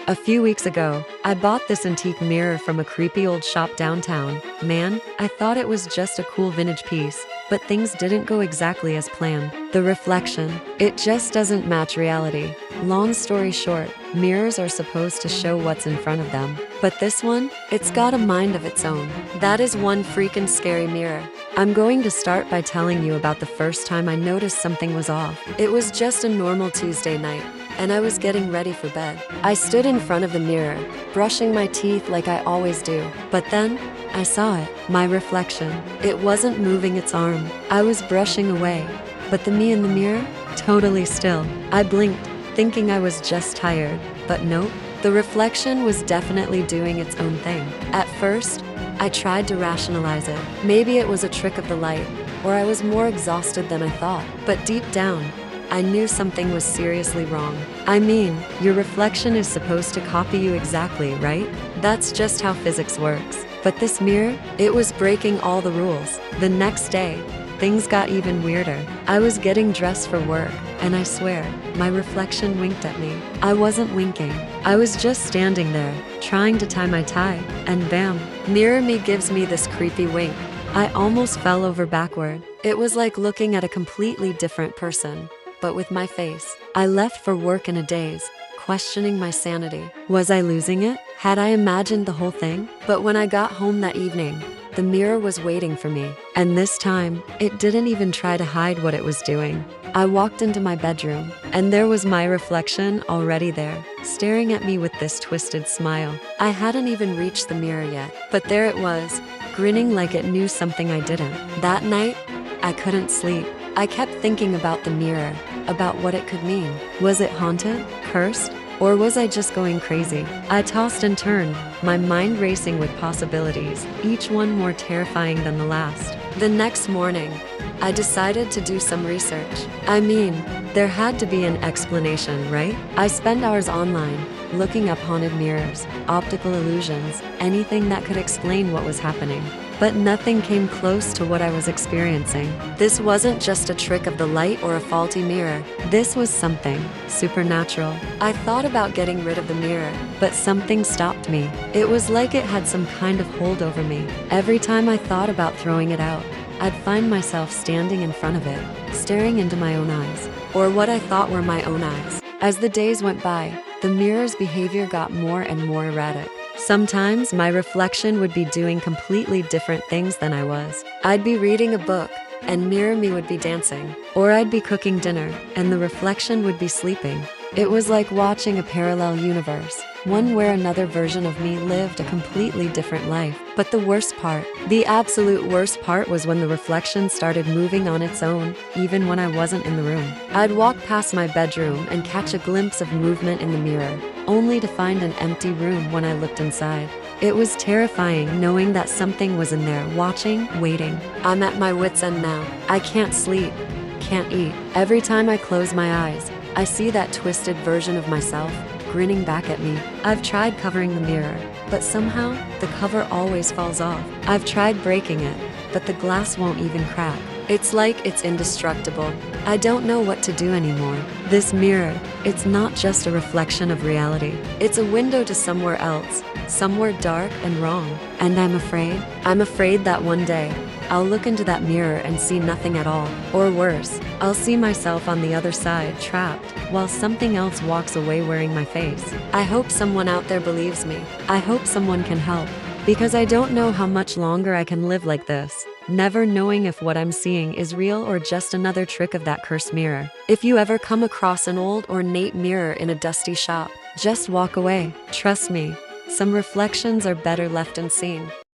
A few weeks ago, I bought this antique mirror from a creepy old shop downtown. Man, I thought it was just a cool vintage piece, but things didn't go exactly as planned. The reflection, it just doesn't match reality. Long story short, mirrors are supposed to show what's in front of them, but this one, it's got a mind of its own. That is one freaking scary mirror. I'm going to start by telling you about the first time I noticed something was off. It was just a normal Tuesday night, and I was getting ready for bed. I stood in front of the mirror, brushing my teeth like I always do. But then, I saw it, my reflection. It wasn't moving its arm. I was brushing away, but the me in the mirror, totally still. I blinked, thinking I was just tired, but nope. The reflection was definitely doing its own thing. At first, I tried to rationalize it. Maybe it was a trick of the light, or I was more exhausted than I thought. But deep down, I knew something was seriously wrong. I mean, your reflection is supposed to copy you exactly, right? That's just how physics works. But this mirror, it was breaking all the rules. The next day, things got even weirder. I was getting dressed for work, and I swear, my reflection winked at me. I wasn't winking. I was just standing there, trying to tie my tie, and bam, mirror me gives me this creepy wink. I almost fell over backward. It was like looking at a completely different person, but with my face. I left for work in a daze, questioning my sanity. Was I losing it? Had I imagined the whole thing? But when I got home that evening, the mirror was waiting for me, and this time, it didn't even try to hide what it was doing. I walked into my bedroom, and there was my reflection already there, staring at me with this twisted smile. I hadn't even reached the mirror yet, but there it was, grinning like it knew something I didn't. That night, I couldn't sleep. I kept thinking about the mirror, about what it could mean. Was it haunted, cursed, or was I just going crazy? I tossed and turned, my mind racing with possibilities, each one more terrifying than the last. The next morning, I decided to do some research. I mean, there had to be an explanation, right? I spent hours online, looking up haunted mirrors, optical illusions, anything that could explain what was happening. But nothing came close to what I was experiencing. This wasn't just a trick of the light or a faulty mirror. This was something supernatural. I thought about getting rid of the mirror, but something stopped me. It was like it had some kind of hold over me. Every time I thought about throwing it out, I'd find myself standing in front of it, staring into my own eyes, or what I thought were my own eyes. As the days went by, the mirror's behavior got more and more erratic. Sometimes my reflection would be doing completely different things than I was. I'd be reading a book, and mirror me would be dancing. Or I'd be cooking dinner, and the reflection would be sleeping. It was like watching a parallel universe, one where another version of me lived a completely different life. But the worst part, the absolute worst part was when the reflection started moving on its own, even when I wasn't in the room. I'd walk past my bedroom and catch a glimpse of movement in the mirror, only to find an empty room when I looked inside. It was terrifying knowing that something was in there watching, waiting. I'm at my wit's end now. I can't sleep, can't eat. Every time I close my eyes, I see that twisted version of myself, grinning back at me. I've tried covering the mirror, but somehow, the cover always falls off. I've tried breaking it, but the glass won't even crack. It's like it's indestructible. I don't know what to do anymore. This mirror, it's not just a reflection of reality. It's a window to somewhere else, somewhere dark and wrong. And I'm afraid that one day, I'll look into that mirror and see nothing at all. Or worse, I'll see myself on the other side, trapped, while something else walks away wearing my face. I hope someone out there believes me. I hope someone can help. Because I don't know how much longer I can live like this, never knowing if what I'm seeing is real or just another trick of that cursed mirror. If you ever come across an old ornate mirror in a dusty shop, just walk away. Trust me, some reflections are better left unseen.